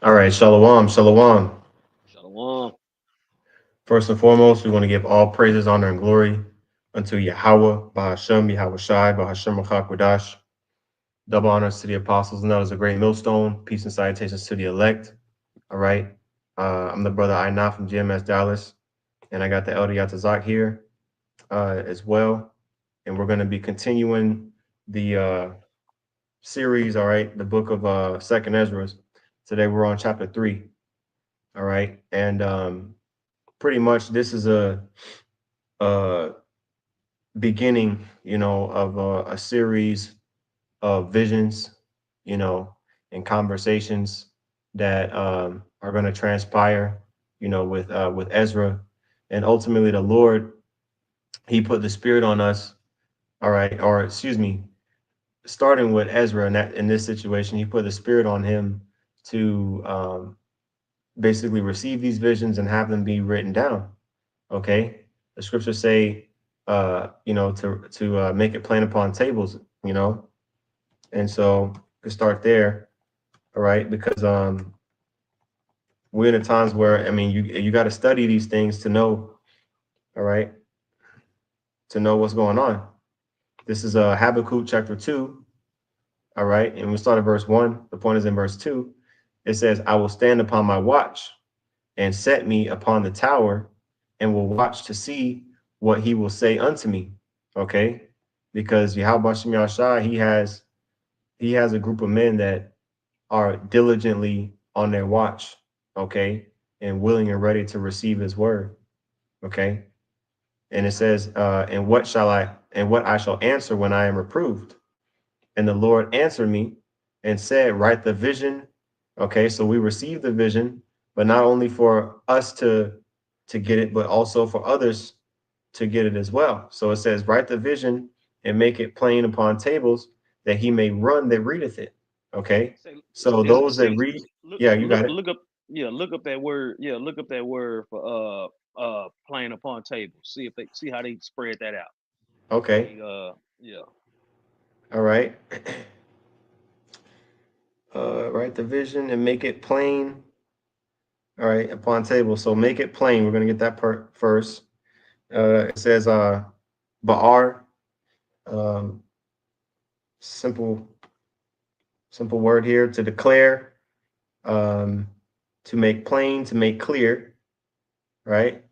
All right, shalom, shalom. Shalom. First and foremost, we want to give all praises, honor, and glory unto Yahweh, Bahashem, Yahweh Shai, Bahashem Machakwadash. Double honors to the apostles and elders, a great millstone. Peace and salutations to the elect. All right. I'm the brother Aina from GMS Dallas, and I got the elder Yatazak here as well. And we're going to be continuing the series, all right, the book of Second Esdras. Today we're on chapter 3, all right. And pretty much this is a beginning, of a series of visions, and conversations that are going to transpire, with Ezra, and ultimately the Lord, He put the Spirit on us. All right, or excuse me, starting with Ezra in this situation, He put the Spirit on him to basically receive these visions and have them be written down. Okay, the scriptures say, to make it plain upon tables, and so to start there. All right, because we're in the times where, I mean, you got to study these things to know. All right, to know what's going on. This is Habakkuk chapter 2. All right, and we start at verse 1. The point is in verse 2. It says, I will stand upon my watch and set me upon the tower, and will watch to see what he will say unto me. Okay, because Yahweh Shem Yahshai, he has a group of men that are diligently on their watch, okay, and willing and ready to receive his word. Okay. And it says, and what I shall answer when I am reproved. And the Lord answered me and said, write the vision. Okay, so we receive the vision, but not only for us to get it, but also for others to get it as well. So it says, write the vision and make it plain upon tables, that he may run that readeth it. Okay. Say, So those that see, read, look, yeah, you got it. look up, yeah, look up that word, yeah, look up that word for playing upon tables. See how they spread that out. Okay. They yeah, All right. Write the vision and make it plain. All right, upon table. So make it plain. We're gonna get that part first. It says Ba'ar, um, simple simple word here, to declare, um, to make plain, to make clear, right?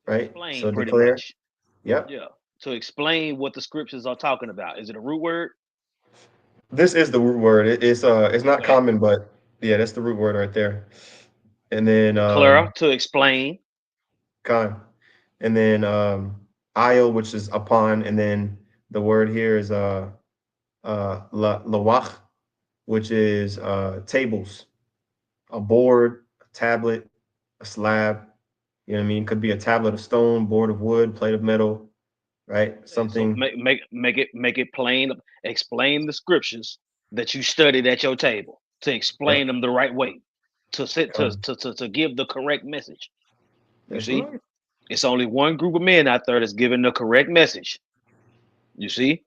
Right. explain So pretty declare. much. Yep. Yeah, to explain what the scriptures are talking about. Is it a root word? This is the root word. It's not Okay. common, but yeah, that's the root word right there. And then Declare to explain. con, and then aisle, which is upon, and then the word here is lawach, which is tables, a board, a tablet, a slab. You know what I mean? Could be a tablet of stone, board of wood, plate of metal, right? So Something. make it plain. Explain the scriptures that you studied at your table to Yep. explain them the right way, to sit Con. to give the correct message. You That's see, right. it's only one group of men out there that's giving the correct message. You see,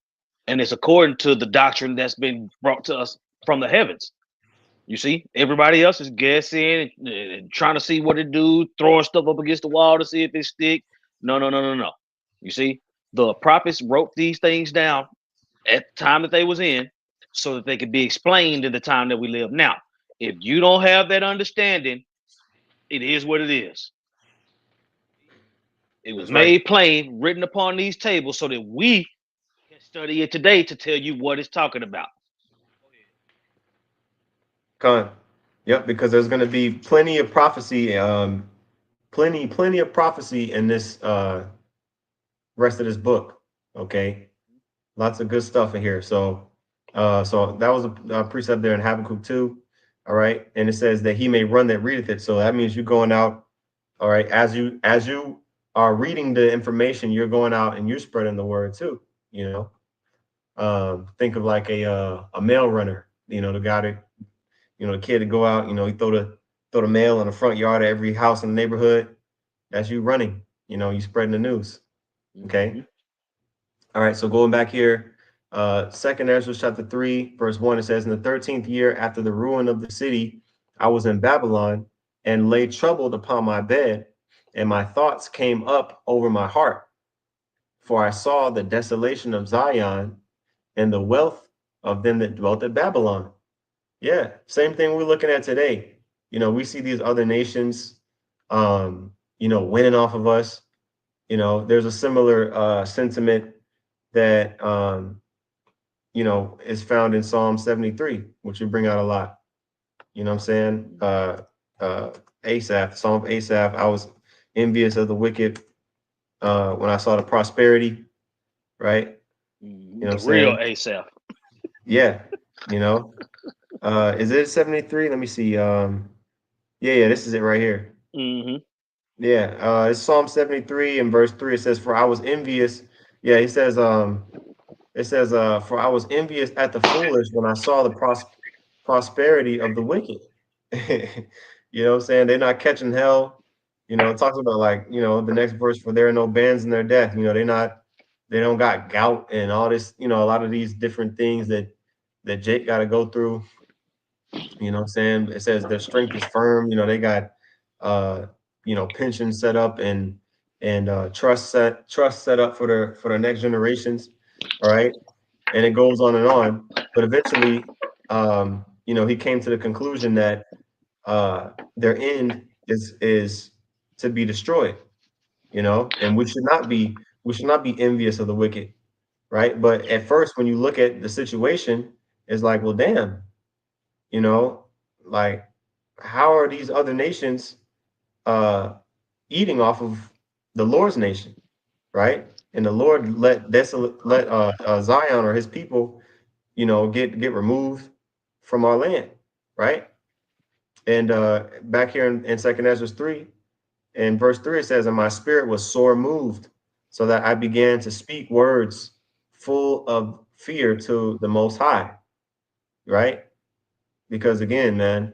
and it's according to the doctrine that's been brought to us from the heavens. You see, everybody else is guessing and trying to see what it do, throwing stuff up against the wall to see if it stick. No, no, no, no, no. You see, the prophets wrote these things down at the time that they was in, so that they could be explained in the time that we live now. If you don't have that understanding, it is what it is. It was That's right. made plain, written upon these tables, so that we can study it today to tell you what it's talking about. Go ahead. Con. Yep. Because there's going to be plenty of prophecy, plenty of prophecy in this rest of this book. Okay. Lots of good stuff in here. So that was a precept there in Habakkuk 2. All right. And it says that he may run that readeth it. So that means you're going out. All right. As you are reading the information, you're going out and you're spreading the word too. You know, think of like a mail runner. The guy that, the kid to go out. He throw the mail in the front yard of every house in the neighborhood. That's you running. You spreading the news. Okay. Mm-hmm. All right, so going back here, Second Ezra chapter 3, verse 1, it says, in the 13th year after the ruin of the city, I was in Babylon and lay troubled upon my bed, and my thoughts came up over my heart. For I saw the desolation of Zion and the wealth of them that dwelt at Babylon. Yeah, same thing we're looking at today. We see these other nations, winning off of us. There's a similar sentiment that is found in Psalm 73, which we bring out a lot. You know what I'm saying? Asaph, Psalm of Asaph. I was envious of the wicked when I saw the prosperity, right? You know what I'm The real saying? Asaph. Yeah, you know. Is it 73? Let me see. Yeah, this is it right here. Mm-hmm. Yeah, it's Psalm 73 and verse 3. It says, For I was envious. Yeah, he says, For I was envious at the foolish when I saw the prosperity of the wicked. You know what I'm saying? They're not catching hell. It talks about like, the next verse, for there are no bands in their death. They don't got gout and all this, a lot of these different things that Jake got to go through. You know what I'm saying? It says their strength is firm. They got pension set up and trust set up for the next generations. All right. And it goes on and on. But eventually, he came to the conclusion that their end is to be destroyed, and we should not be envious of the wicked, right? But at first, when you look at the situation, it's like, well, damn, you know, like how are these other nations uh eating off of the Lord's nation, right? And the Lord let Zion or his people, get removed from our land, right? And back here in Second Ezra 3, in verse 3, it says, And my spirit was sore moved, so that I began to speak words full of fear to the Most High, right? Because again, man,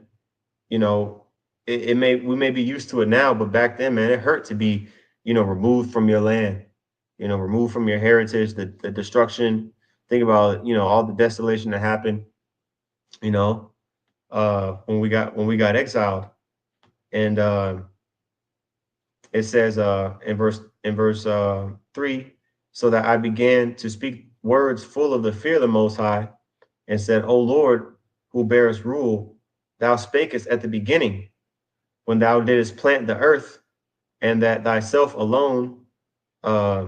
you know, we may be used to it now, but back then, man, it hurt to be, removed from your land, removed from your heritage, the destruction. Think about, all the desolation that happened, you know, when we got exiled. And it says in verse 3, so that I began to speak words full of the fear of the Most High, and said, O Lord, who bearest rule, thou spakest at the beginning, when thou didst plant the earth, and that thyself alone uh,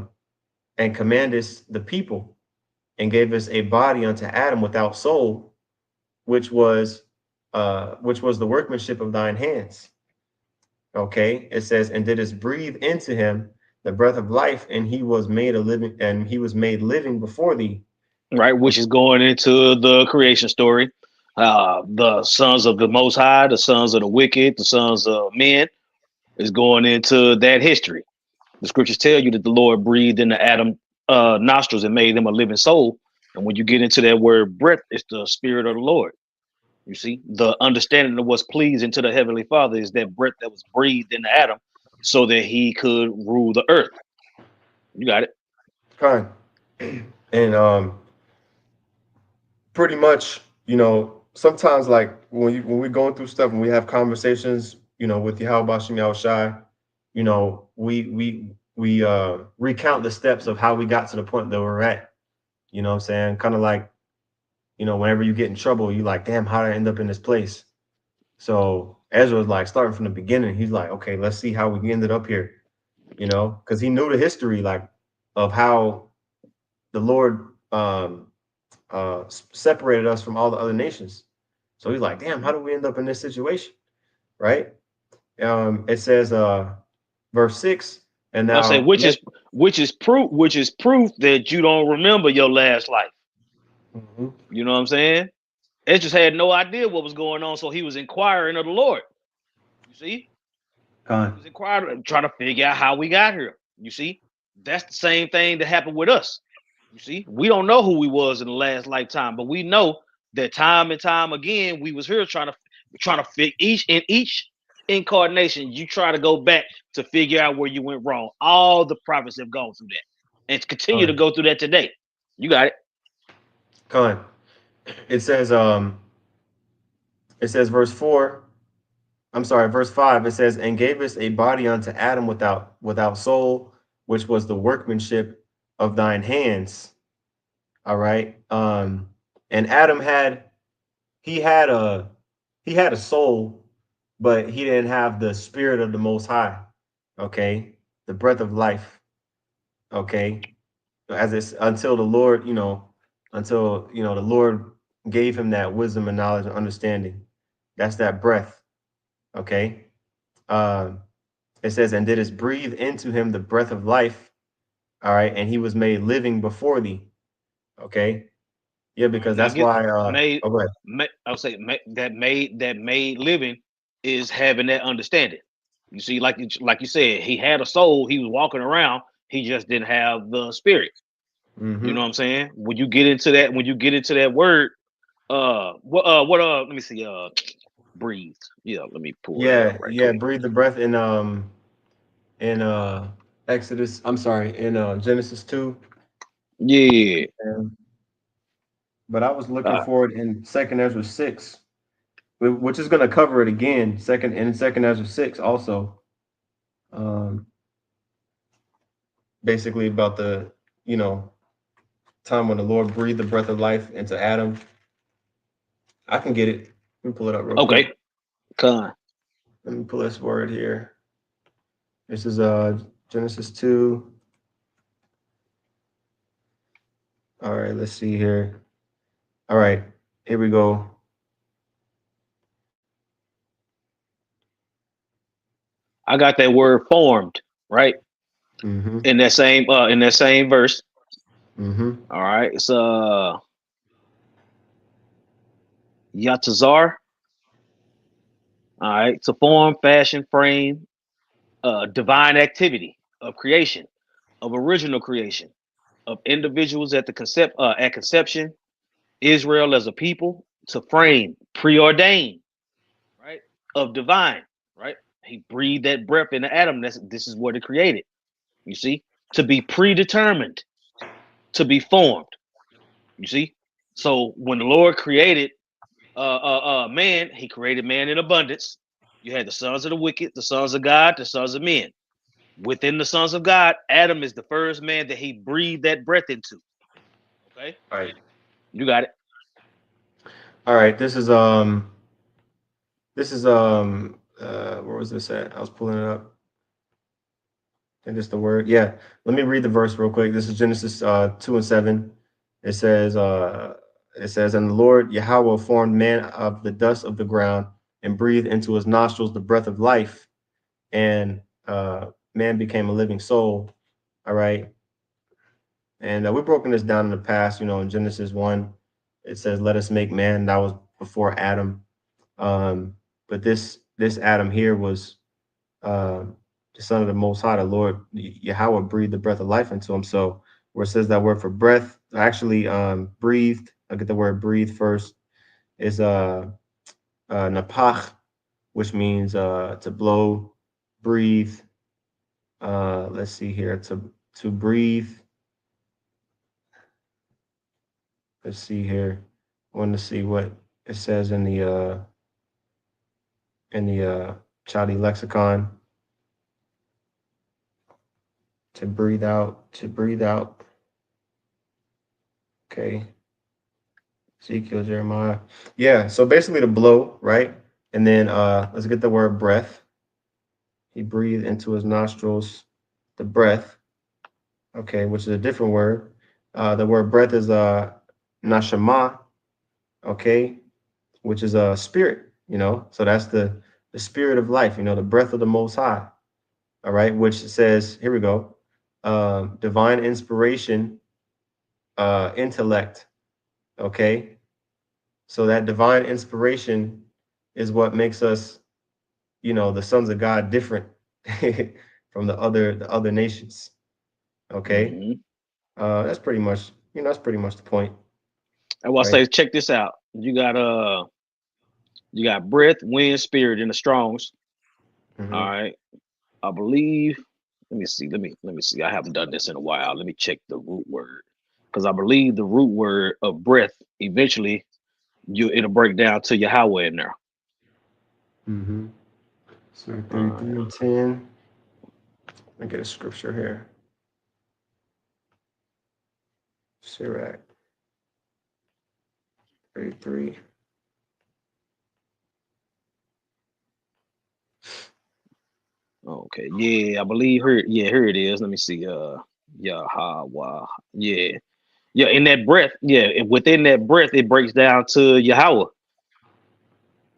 and commandest the people, and gavest a body unto Adam without soul, which was the workmanship of thine hands. Okay, it says, and didst breathe into him the breath of life, and he was made living before thee. Right, which is going into the creation story. The sons of the Most High, the sons of the wicked, the sons of men is going into that history. The scriptures tell you that the Lord breathed into Adam nostrils and made him a living soul. And when you get into that word breath, it's the spirit of the Lord. You see, the understanding of what's pleasing to the Heavenly Father is that breath that was breathed into Adam so that he could rule the earth. You got it. Kind. And pretty much, sometimes like when we're going through stuff and we have conversations, with Yahweh Shem Shai, we recount the steps of how we got to the point that we're at. You know what I'm saying? Kind of like, whenever you get in trouble, you like, damn, how did I end up in this place? So Ezra was like starting from the beginning. He's like, okay, let's see how we ended up here, because he knew the history, like, of how the Lord separated us from all the other nations. So he's like, damn, how do we end up in this situation? Right? It says, verse 6, and I say, now, which is proof that you don't remember your last life. Mhm. You know what I'm saying? Esdras had no idea what was going on, so he was inquiring of the Lord. You see, he Con. was inquiring, trying to figure out how we got here. You see, that's the same thing that happened with us. You see, we don't know who we was in the last lifetime, but we know that time and time again we was here trying to fit each incarnation. You try to go back to figure out where you went wrong. All the prophets have gone through that, and continue to Con. go through that today. You got it. Con. It says, verse 4, I'm sorry, verse 5, it says, and gave us a body unto Adam without soul, which was the workmanship of thine hands. All right. And Adam he had a he had a soul, but he didn't have the spirit of the most high. Okay. The breath of life. Okay. As it's until the Lord, until the Lord gave him that wisdom and knowledge and understanding. That's that breath. Okay. Um, it says, and did it breathe into him the breath of life. All right, and he was made living before thee. Okay. Yeah, All right, because now that's get why made. oh go ahead. I would say that made living is having that understanding. You see, like you said, he had a soul. He was walking around. He just didn't have the spirit. You know Mm-hmm. what I'm saying? When you get into that word, let me see, breathe. Yeah, let me pull that up Yeah, right yeah, quick. breathe the breath in Exodus, I'm sorry, in Genesis 2. Yeah. And, but I was looking Uh, for it in Second Ezra 6, which is gonna cover it again, Second Ezra 6 also. Um Basically about the, you know, time when the Lord breathed the breath of life into Adam. I can get it. Let me pull it up real quick. okay. Con. Let me pull this word here. This is Genesis 2. All right, let's see here. All right, here we go. I got that word formed right Mm-hmm. in that same verse. Mm-hmm. All right. It's Yatazar. All right. To form, fashion, frame, divine activity of creation, of original creation, of individuals at conception, Israel as a people, to frame, preordain, right? Of divine, right? He breathed that breath into Adam. This is what it created. You see, to be predetermined, to be formed. You see, so when the Lord created man, He created man in abundance. You had the sons of the wicked, the sons of God, the sons of men. Within the sons of God, Adam is the first man that He breathed that breath into. Okay, All right. you got it. All right. Where was this at? I was pulling it up. And just the word. Yeah. Let me read the verse real quick. This is Genesis 2 and 7. It says, and the Lord Yahweh formed man of the dust of the ground and breathed into his nostrils the breath of life, and man became a living soul. All right. And we've broken this down in the past, in Genesis 1, it says, let us make man. That was before Adam. But this Adam here was uh, the son of the Most High, the Lord Yahweh breathed the breath of life into him. So where it says that word for breath, actually breathed. I'll get the word breathe first. Is napach, which means to blow, breathe. Let's see here, to breathe. Let's see here. I want to see what it says in the Chaldee lexicon. To breathe out. To breathe out. Okay. Ezekiel, Jeremiah. Yeah. So basically the blow, right? And then let's get the word breath. He breathed into his nostrils the breath. Okay, which is a different word. The word breath is nashama. Okay, which is a spirit. So that's the spirit of life. The breath of the Most High. All right, which says, here we go, divine inspiration, intellect. Okay, so that divine inspiration is what makes us, the sons of God, different from the other nations. Okay, Mm-hmm. that's pretty much the point, And what I right? say, check this out. You got breath, wind, spirit in the Strongs. All Hmm. right. I believe. Let me see. Let me see. I haven't done this in a while. Let me check the root word because I believe the root word of breath eventually it'll break down to Yahweh in there. Hmm. So All 33 right. and 10. Let me get a scripture here. Sirach 33. Okay. Yeah, I believe her. Yeah, here it is. Let me see. Yahweh. Yeah. Yeah, in that breath, yeah, within that breath, it breaks down to Yahweh.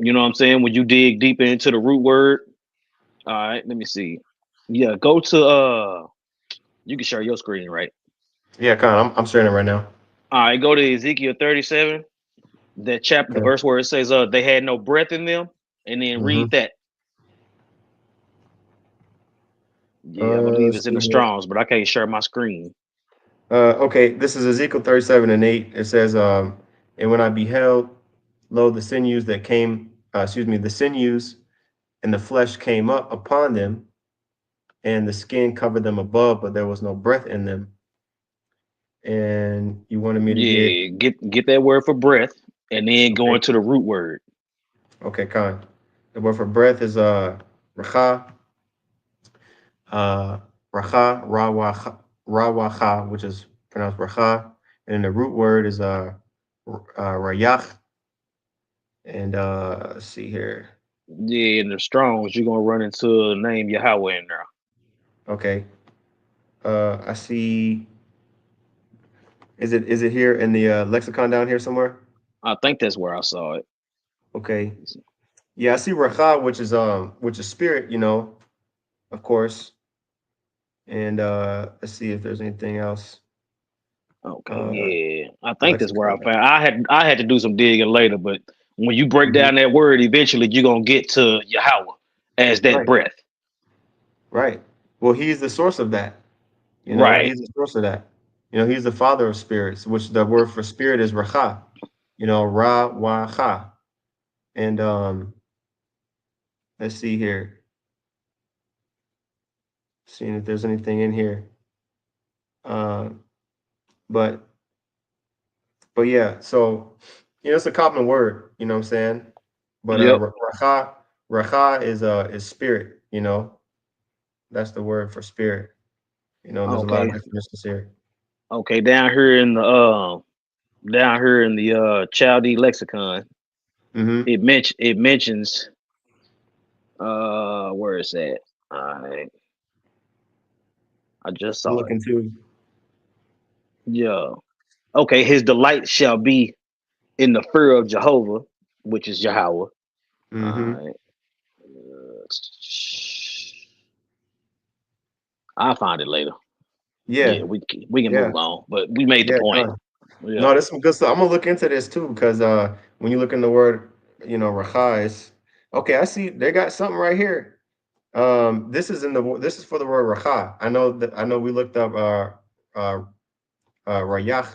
You know what I'm saying? When you dig deeper into the root word. All right, let me see. Yeah, go to you can share your screen, right? Yeah, kind of. I'm sharing it right now. All right, go to Ezekiel 37, that chapter, the Okay. verse where it says they had no breath in them, and then Mm-hmm. read that. Yeah, I believe Let's it's in the see here. Strongs, but I can't share my screen. Okay, this is Ezekiel 37 and 8. It says, and when I beheld, lo, the sinews that came, the sinews and the flesh came up upon them, and the skin covered them above, but there was no breath in them. And you wanted me to get, Yeah, get that word for breath, and then go okay, into the root word. okay, Khan. The word for breath is racha, uh, rawacha, which is pronounced racha, and the root word is rayach. And let's see here. Yeah, in the Strongs, you're gonna run into the name Yahweh in there. Okay. I see. Is it here in the lexicon down here somewhere? I think that's where I saw it. Okay. Yeah, I see racha, which is spirit, of course. And let's see if there's anything else. Okay, Uh, yeah, I think that's where I lexicon. found. I had to do some digging later, but when you break Hmm. down that word, eventually you're gonna get to Yahweh as that Right, breath. right. Well, he's the source of that. Right. He's the source of that. He's the father of spirits, which the word for spirit is racha. Ra wa cha. And let's see here. Seeing if there's anything in here. Uh, but yeah, so it's a common word, you know what I'm saying? But Yep. racha is spirit, that's the word for spirit. And there's a lot of Okay. definitions here. Okay. Down here in the Chaldee lexicon, Mm-hmm. it mentions where is that? I just I'm saw it. looking too. Yeah. Okay. His delight shall be in the fear of Jehovah, which is Yahweh. All Mm-hmm. right. I'll find it later. Yeah, Yeah, we can yeah, move on, but we made the yeah, point. kind of. Yeah. No, there's some good stuff. I'm gonna look into this too, because when you look in the word, racha, it's okay. I see they got something right here. This is for the word racha. I know we looked up uh rayach,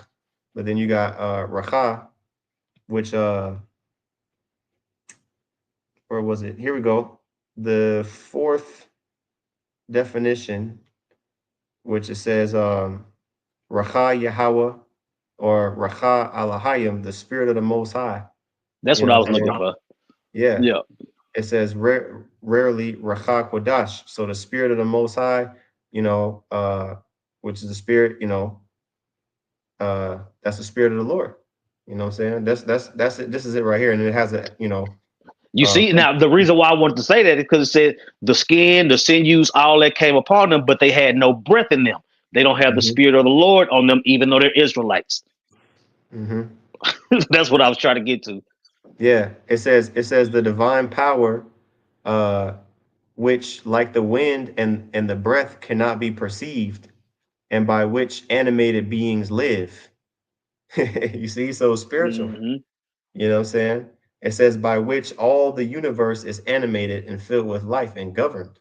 but then you got racha, which where was it? Here we go. The fourth definition, which it says racha Yahweh or racha Alahayim, the spirit of the Most High. That's You what know I what was I'm looking saying? for. Yeah. Yeah. It says rarely racha kodash. So the spirit of the Most High, which is the spirit, that's the spirit of the Lord. You know what I'm saying? That's it. This is it right here, and it has a You see, from now the reason why I wanted to say that is because it said the skin, the sinews, all that came upon them, but they had no breath in them. They don't have the hmm spirit of the Lord on them, even though they're Israelites. hmm That's what I was trying to get to. Yeah, it says the divine power, uh, which like the wind and the breath cannot be perceived, and by which animated beings live. You see, so spiritual. Hmm. You know what I'm saying? It says by which all the universe is animated and filled with life and governed.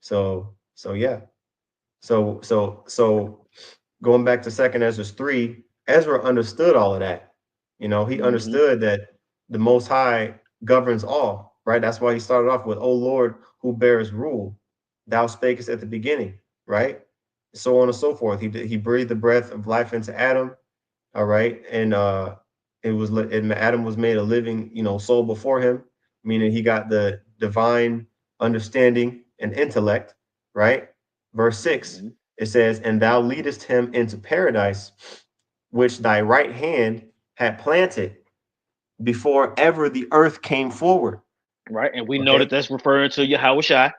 So yeah. So going back to Second Ezra 3, Ezra understood all of that. He Hmm. understood that the Most High governs all, right? That's why he started off with, "O Lord, who bears rule, thou spakest at the beginning," right? So on and so forth. He breathed the breath of life into Adam, all right, and Adam was made a living, soul before him, meaning he got the divine understanding, and intellect, right? Verse 6, Mhm. it says, "And thou leadest him into paradise, which thy right hand had planted before ever the earth came forward." Right, and we know Okay. that that's referring to Yahweh Shai.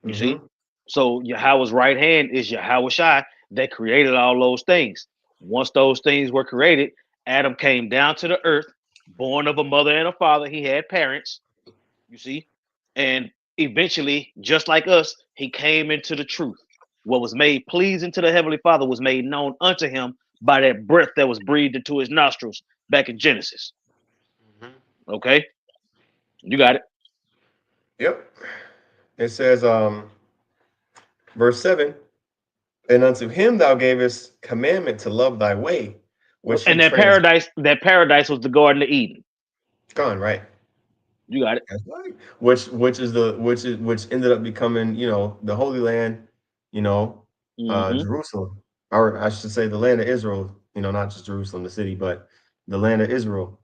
You see, Mm-hmm. so Yahweh's right hand is Yahweh Shai that created all those things. Once those things were created, Adam came down to the earth, born of a mother and a father. He had parents, you see, and eventually, just like us, he came into the truth. What was made pleasing to the Heavenly Father was made known unto him by that breath that was breathed into his nostrils back in Genesis. Mm-hmm. Okay, you got it. Yep. It says, verse 7, "And unto him thou gavest commandment to love thy way, which he And trans." that paradise was the Garden of Eden. Gone, right? You got it. That's right. Which ended up becoming, the Holy Land, you know, Hmm. Jerusalem, or I should say the land of Israel, not just Jerusalem, the city, but the land of Israel.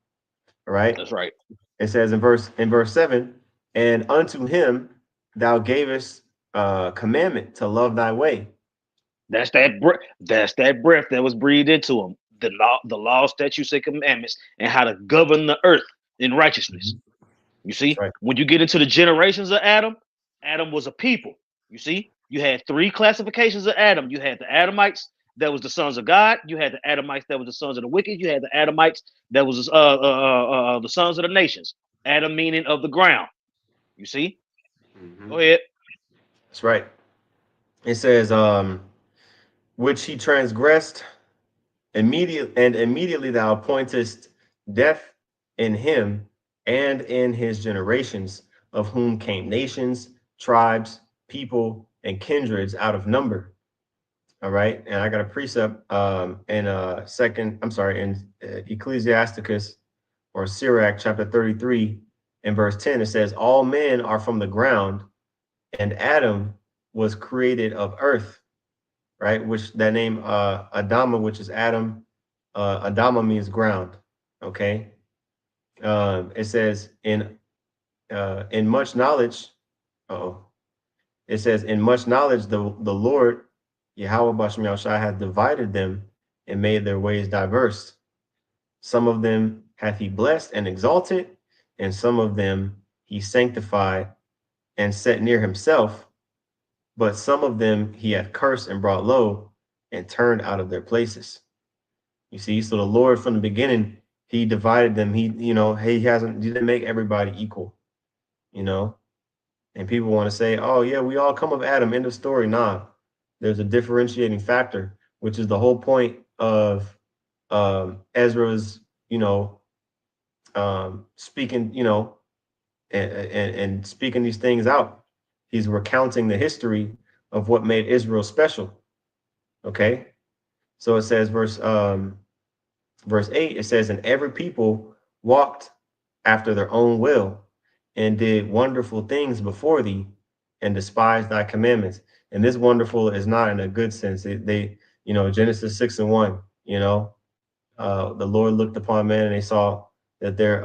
All right. That's right. It says in verse 7, "And unto him thou gavest commandment to love thy way." That's that breath. That's that breath that was breathed into him. The law, statutes, and commandments, and how to govern the earth in righteousness. Mhm. You That's see, right. when you get into the generations of Adam, Adam was a people. You see, you had three classifications of Adam. You had the Adamites that was the sons of God. You had the Adamites that was the sons of the wicked. You had the Adamites that was the sons of the nations. Adam meaning of the ground. You see. Mhm. Go ahead. That's right. It says, "Which he transgressed immediately thou appointest death in him and in his generations, of whom came nations, tribes, people, and kindreds out of number." All right. And I got a precept in Ecclesiasticus or Sirach chapter 33 and verse 10. It says, "All men are from the ground, and Adam was created of earth." Right? Which that name Adama, which is Adam, Adama means ground. Okay. It says in much knowledge. Oh, it says in much knowledge the Lord Yahweh Bashem Yahushua hath divided them and made their ways diverse. Some of them hath he blessed and exalted, and some of them he sanctified and set near himself. But some of them he hath cursed and brought low and turned out of their places. You see, so the Lord from the beginning, he divided them. He didn't make everybody equal, you know. And people want to say, "Oh yeah, we all come of Adam." End of story. Nah, there's a differentiating factor, which is the whole point of Ezra's, speaking, and speaking these things out. He's recounting the history of what made Israel special. Okay, so it says verse 8, it says, "And every people walked after their own will and did wonderful things before thee and despised thy commandments." And this wonderful is not in a good sense. Genesis 6 and 1, the Lord looked upon man and they saw that their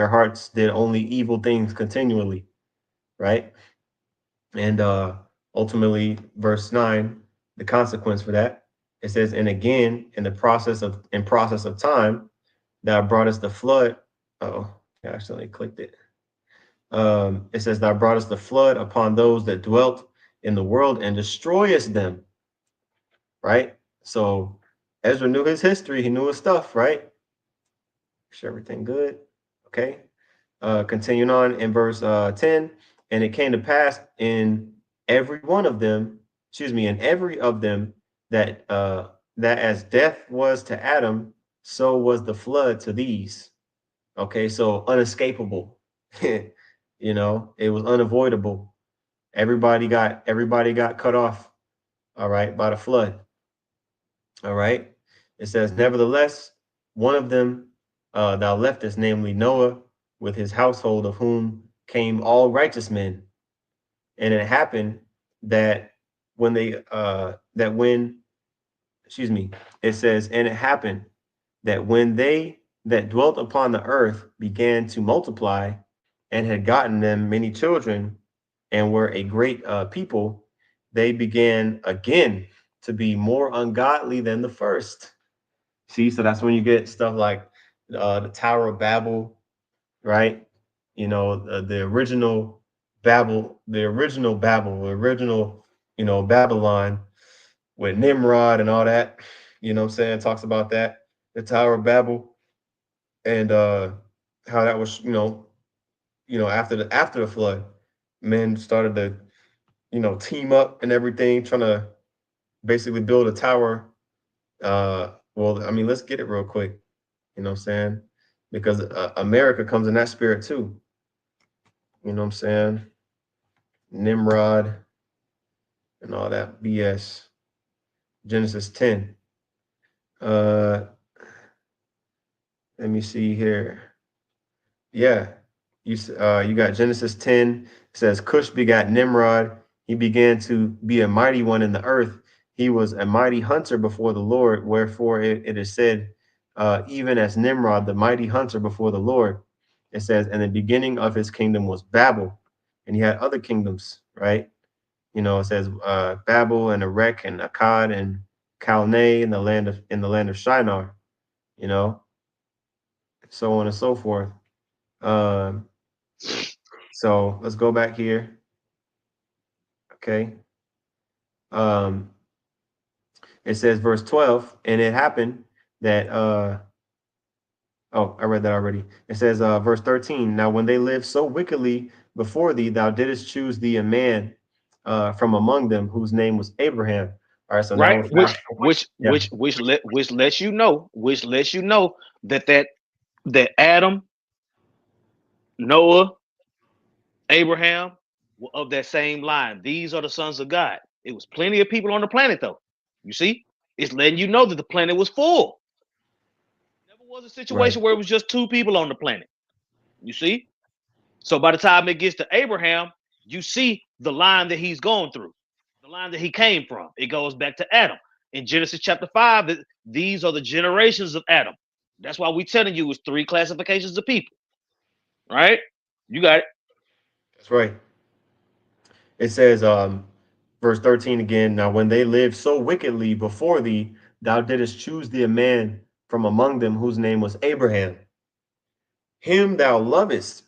hearts did only evil things continually, right? And ultimately, verse 9, the consequence for that, it says, "And again, in process of time, thou broughtest the flood." Oh, I accidentally clicked it. It says, "Thou broughtest the flood upon those that dwelt in the world and destroyest them." Right? So Ezra knew his history, he knew his stuff, right? Sure, everything good. Okay. Continuing on in verse 10, "And it came to pass in every one of them, excuse me, in every of them that as death was to Adam, so was the flood to these." Okay, so unescapable. It was unavoidable. Everybody got cut off, all right, by the flood. All right. It says, "Nevertheless, one of them thou leftest, namely Noah, with his household, of whom came all righteous men. And it happened that when they that when excuse me, it says, and it happened that when they that dwelt upon the earth began to multiply, and had gotten them many children and were a great people, they began again to be more ungodly than the first. See, so that's when you get stuff like the Tower of Babel, right? The original the original, Babylon with Nimrod and all that. You know what I'm saying? Talks about that, the Tower of Babel, and how that was, after the flood, men started to, team up and everything, trying to basically build a tower. Well, I mean, let's get it real quick. You know what I'm saying? Because America comes in that spirit too. You know what I'm saying? Nimrod and all that BS. Genesis 10. Uh, Let me see here. Yeah, you got Genesis 10. It says Cush begat Nimrod. He began to be a mighty one in the earth. He was a mighty hunter before the Lord. Wherefore it is said, even as Nimrod, the mighty hunter before the Lord. It says, and the beginning of his kingdom was Babel, and he had other kingdoms, right? It says Babel and Erech and Akkad and Calneh in the land of Shinar. You know, so on and so forth. Um, so let's go back here. Okay. Um, it says verse 12, and it happened that I read that already. It says verse 13. Now when they lived so wickedly before thee, thou didst choose thee a man from among them whose name was Abraham. All right, so now Right? we're fast. Yeah, Which lets you know that Adam, Noah, Abraham were of that same line. These are the sons of God. It was plenty of people on the planet, though. You see, it's letting you know that the planet was full. Never was a right. situation where it was just two people on the planet. You see, so by the time it gets to Abraham, you see the line that he's going through, the line that he came from. It goes back to Adam in Genesis chapter 5. That these are the generations of Adam. That's why we're telling you it's three classifications of people. Right? You got it. That's right. It says, verse 13 again. Now when they lived so wickedly before thee, thou didst choose thee a man from among them whose name was Abraham. Him thou lovest,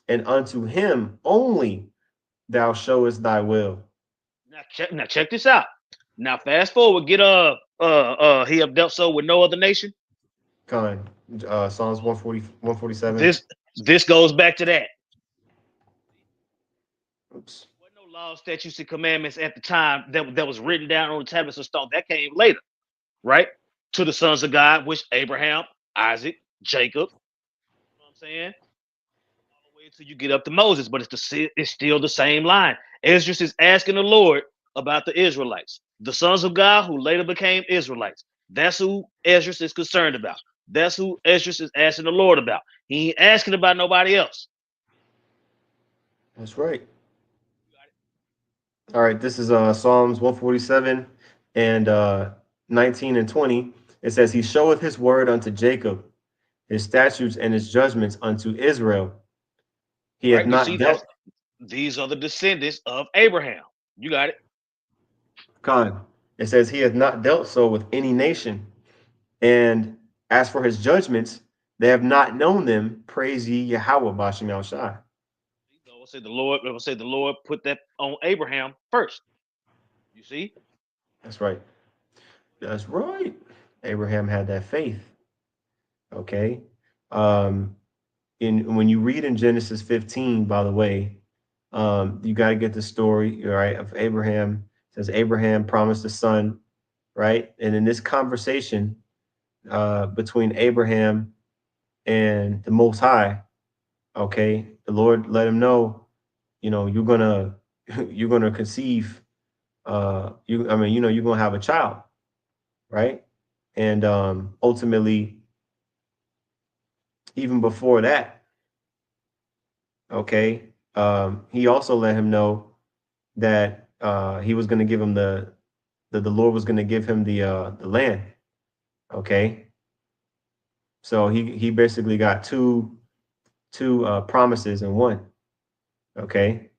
and unto him only thou showest thy will. Now check this out. Now fast forward, get he have dealt so with no other nation. Con, Psalms 140, 147. This goes back to that. Oops. There were no laws, statutes, and commandments at the time that was written down on the tablets of stone. That came later, right? To the sons of God, which Abraham, Isaac, Jacob. You know what I'm saying? All the way until you get up to Moses, but it's still the same line. Esdras is asking the Lord about the Israelites, the sons of God who later became Israelites. That's who Esdras is concerned about. That's who Esdras is asking the Lord about. He ain't asking about nobody else. That's right. All right, this is Psalms 147 and 19 and 20. It says, He showeth his word unto Jacob, his statutes and his judgments unto Israel. He hath Right? You not see, dealt these are the descendants of Abraham. You got it. con. It says, He hath not dealt so with any nation. And as for his judgments, they have not known them. Praise ye Yahweh Bashim Al Shai. I will say the Lord put that on Abraham first. You see? That's right. That's right. Abraham had that faith. Okay. Um, when you read in Genesis 15, by the way, you got to get the story, right, of Abraham. It says Abraham promised a son, right? And in this conversation between Abraham and the Most High, okay, the Lord let him know, you're gonna you're gonna conceive. You're gonna have a child, right? And ultimately, even before that, okay, he also let him know that he was going to give him the Lord was going to give him the land. Okay, so he basically got two promises in one. Okay,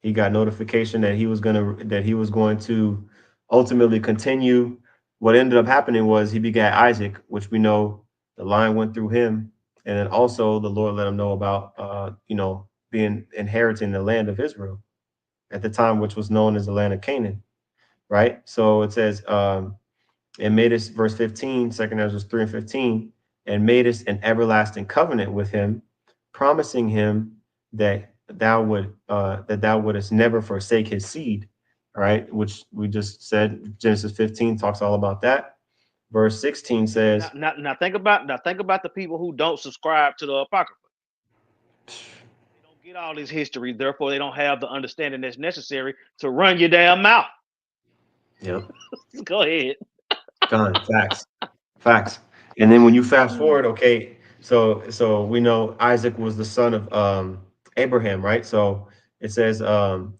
he got notification that he was going to ultimately continue. What ended up happening was he begat Isaac, which we know the line went through him, and then also the Lord let him know about being inheriting the land of Israel at the time, which was known as the land of Canaan. Right. So it says, and made us, verse 15, 2 Ezra 3 and 15, and made us an everlasting covenant with him, promising him that thou wouldest never forsake his seed. All right, which we just said Genesis 15 talks all about that. Verse 16 says, Now think about the people who don't subscribe to the Apocrypha. They don't get all this history, therefore they don't have the understanding that's necessary to run your damn mouth. yep, Go ahead. gone, facts. And then when you fast forward, okay, so we know Isaac was the son of Abraham, right? So it says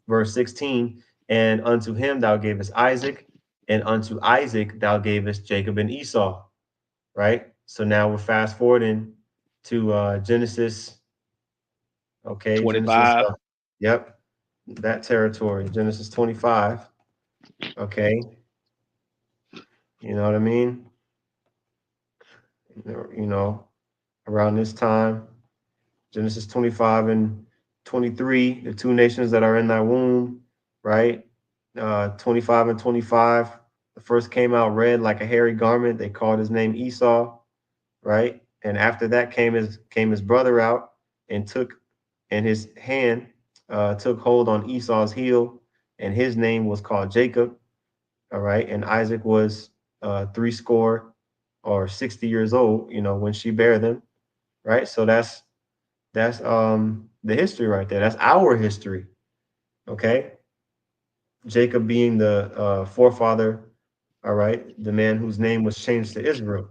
verse 16, and unto him thou gavest Isaac, and unto Isaac thou gavest Jacob and Esau, right? So now we're fast forwarding to Genesis, okay, Genesis 25. yep, that territory, Genesis 25, okay, you know what I mean? You know, around this time, Genesis 25 and 23, the two nations that are in thy womb, right? 25 and 25. The first came out red like a hairy garment. They called his name Esau, right? And after that came his brother out and took and his hand took hold on Esau's heel, and his name was called Jacob. All right. And Isaac was three score or 60 years old, when she bare them, right? So that's the history right there. That's our history. Okay. Jacob being the forefather, all right, the man whose name was changed to Israel.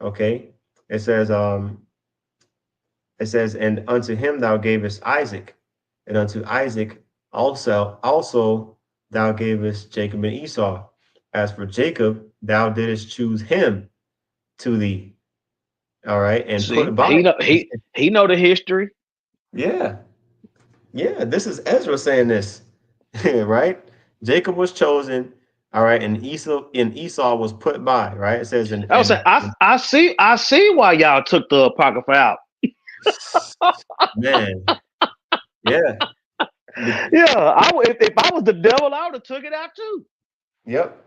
Okay. It says, and unto him thou gavest Isaac, and unto Isaac also thou gavest Jacob and Esau. As for Jacob, thou didst choose him to thee. All right, and See, put by. he know the history. Yeah, yeah, this is Ezra saying this, right? Jacob was chosen, all right, and Esau was put by, right? It says, I was saying, I see why y'all took the Apocrypha out. man, yeah, Yeah, if I was the devil, I would have took it out too. yep.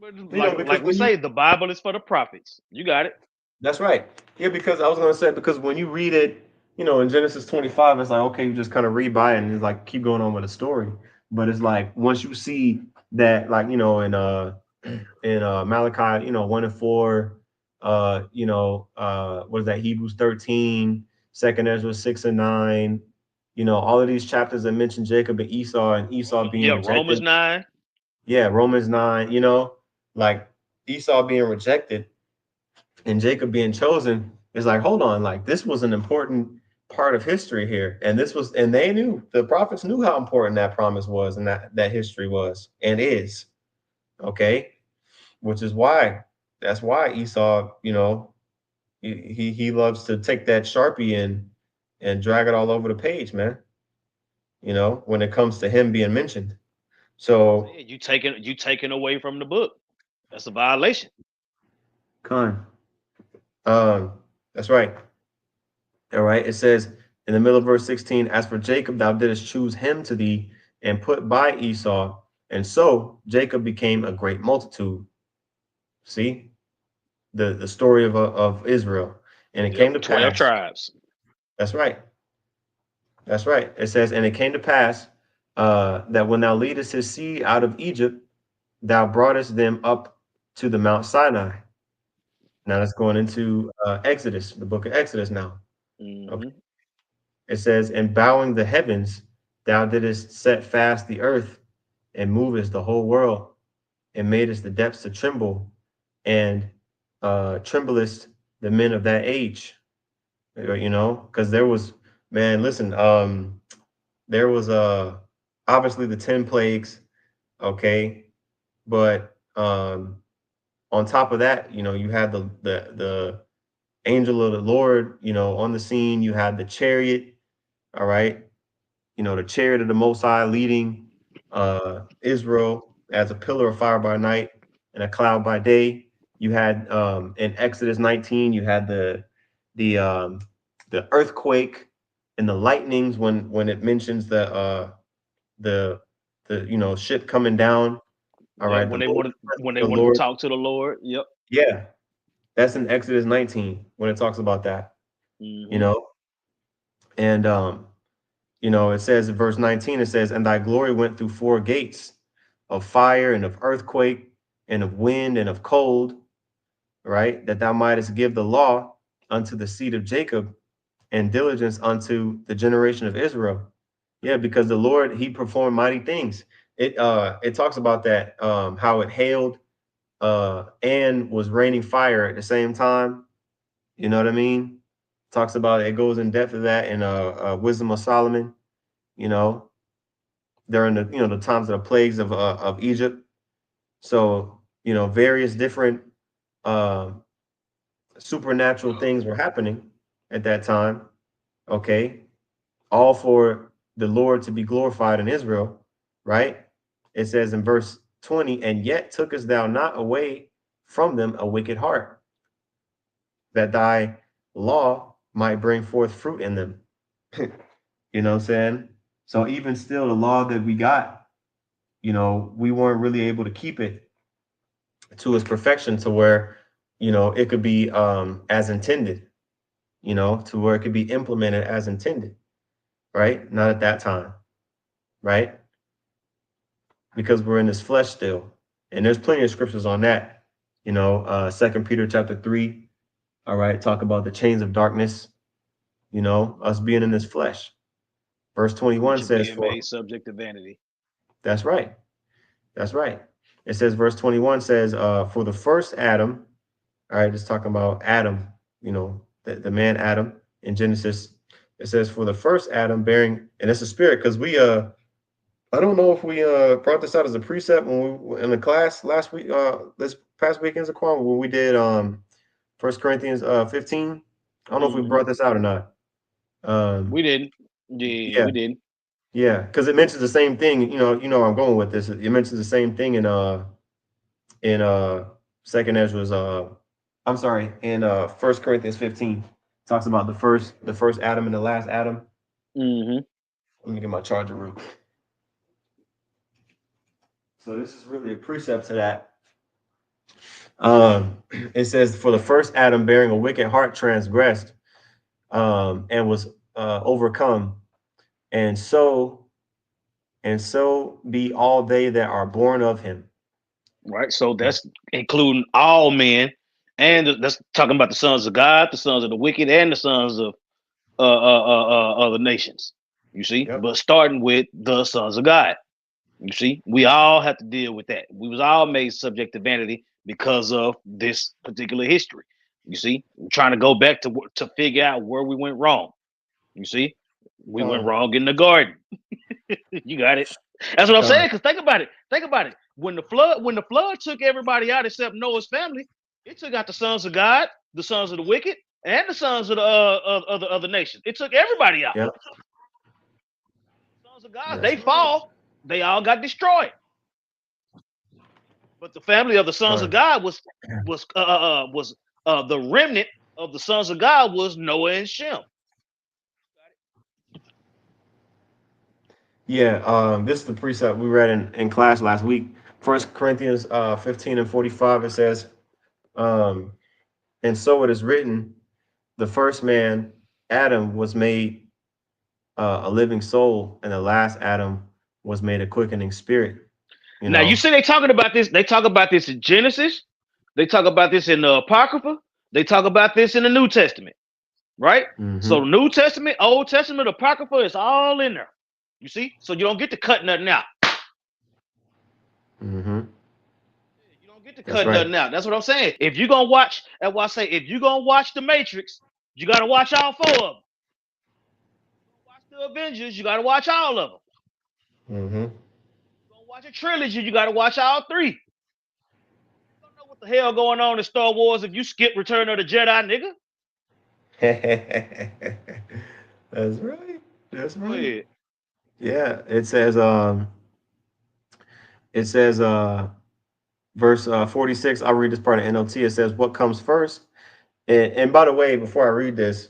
But Because like we when you say, the Bible is for the prophets. You got it. that's right. Yeah, because I was gonna say because when you read it, in Genesis 25, it's like okay, you just kind of read by it and it's like keep going on with the story. But it's like once you see that, like in Malachi, 1 and 4, what is that? Hebrews 13, 2 Ezra 6 and 9, all of these chapters that mention Jacob and Esau being Romans rejected. 9. Yeah, Romans 9, like Esau being rejected and Jacob being chosen is like, hold on, like this was an important part of history here. And they knew, the prophets knew how important that promise was and that history was and is. Okay. Which is why, that's why Esau, he loves to take that Sharpie and drag it all over the page, man, when it comes to him being mentioned. So, You taking away from the book. That's a violation. Con, um, that's right. All right. It says in the middle of verse 16, as for Jacob, thou didst choose him to thee and put by Esau. And so Jacob became a great multitude. See the story of Israel. And it came to 12 pass. tribes. That's right. That's right. It says, and it came to pass that when thou leadest his seed out of Egypt, thou broughtest them up to the Mount Sinai. Now that's going into Exodus, the book of Exodus now. Okay. Mm-hmm. It says, and bowing the heavens, thou didst set fast the earth and movest the whole world and madest the depths to tremble and tremblest the men of that age, because there was, man, listen, there was obviously the 10 plagues, okay, but on top of that, you had the angel of the Lord, on the scene. You had the chariot, all right, the chariot of the Most High leading Israel as a pillar of fire by night and a cloud by day. You had in Exodus 19, you had the earthquake and the lightnings when it mentions the ship coming down. All Yeah, right, the most when they the wanted to Lord. talk to the Lord. Yep. Yeah, that's in Exodus 19 when it talks about that. You Hmm. know, and it says in verse 19, it says, "And thy glory went through four gates of fire and of earthquake and of wind and of cold, right? That thou mightest give the law unto the seed of Jacob and diligence unto the generation of Israel." Yeah, because the Lord, he performed mighty things. It talks about that, how it hailed and was raining fire at the same time. You know what I mean? Talks about it goes in depth of that in Wisdom of Solomon, you know, during the times of the plagues of Egypt. So, various different uh, supernatural things were happening at that time. Okay, all for the Lord to be glorified in Israel, right? It says in verse 20, "And yet tookest thou not away from them a wicked heart, that thy law might bring forth fruit in them." You know what I'm saying? So even still, the law that we got, we weren't really able to keep it to its perfection to where, it could be as intended, to where it could be implemented as intended, right? Not at that time, right? Because we're in this flesh still. And there's plenty of scriptures on that. Second Peter chapter 3, all right, talk about the chains of darkness, us being in this flesh. Verse 21 Nature says, being "For made subject to vanity. that's right. That's right." It says, verse 21 says, "For the first Adam," all right, just talking about Adam, the man Adam in Genesis. It says, "For the first Adam bearing," and it's a spirit, because I don't know if we brought this out as a precept when we in the class last week, this past weekend's Aquan, when we did First Corinthians 15. I don't know if we Hmm. brought this out or not. Um, We didn't. Yeah, yeah, we didn't. yeah, because it mentions the same thing. Where I'm going with this. It mentions the same thing in Second Ezra's. I'm sorry, in First Corinthians 15. Talks about the first Adam and the last Adam. Hmm. Let me get my charger real quick. So this is really a precept to that. It says, "For the first Adam bearing a wicked heart transgressed, and was overcome, and so be all they that are born of him." Right. So that's including all men, and that's talking about the sons of God, the sons of the wicked, and the sons of other nations. You see, Yep. but starting with the sons of God. You see, we all have to deal with that. We was all made subject to vanity because of this particular history. You see, we're trying to go back to figure out where we went wrong. You see, we went Con, wrong in the garden. You got it. That's what I'm con. saying. Because think about it. Think about it. When the flood took everybody out except Noah's family, it took out the sons of God, the sons of the wicked, and the sons of the other nations. It took everybody out. Yep. The sons of God, That's they right. fall. They all got destroyed. But the family of the sons of Con. God was the remnant of the sons of God was Noah and Shem. Yeah. This is the precept we read in class last week. First Corinthians 15 and 45. It says, um, "And so it is written, the first man, Adam, was made a living soul, and the last Adam was made a quickening spirit." You Now you know. see they talking about this. They talk about this in Genesis. They talk about this in the Apocrypha. They talk about this in the New Testament, right? So Mm-hmm. the New Testament, Old Testament, Apocrypha is all in there. You see, so you don't get to cut nothing out. Mm-hmm. You don't get to That's cut right. nothing out. That's what I'm saying. If you're gonna watch, that's why I say if you're gonna watch The Matrix, you gotta watch all four of them. Watch the Avengers, you gotta watch all of them. Mm-hmm. You're gonna watch a trilogy, you gotta watch all three. You don't know what the hell going on in Star Wars if you skip Return of the Jedi, nigga. That's right. That's Go right. ahead. Yeah, it says verse 46. I'll read this part of NLT. It says, what comes first? And by the way, before I read this,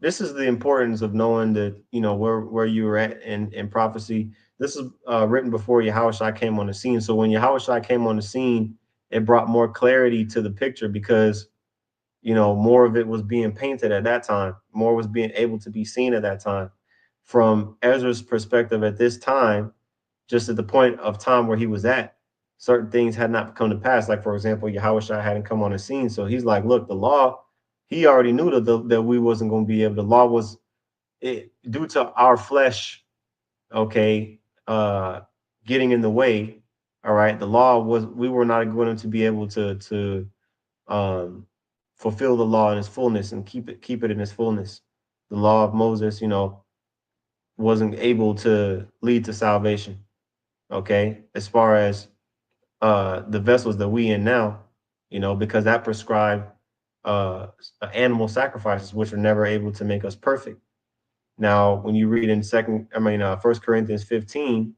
this is the importance of knowing that where you were at in prophecy. This is written before Yahushua came on the scene. So when Yahushua came on the scene, it brought more clarity to the picture because more of it was being painted at that time. More was being able to be seen at that time. From Ezra's perspective at this time, just at the point of time where he was at, certain things had not come to pass. Like, for example, Yahushua hadn't come on the scene. So he's like, look, the law, he already knew that we wasn't going to be able, the law was due to our flesh, okay, getting in the way. All right. The law was, we were not going to be able to um, fulfill the law in its fullness and keep it in its fullness. The law of Moses, wasn't able to lead to salvation. Okay, as far as the vessels that we in now, because that prescribed animal sacrifices, which are never able to make us perfect. Now, when you read in First Corinthians 15,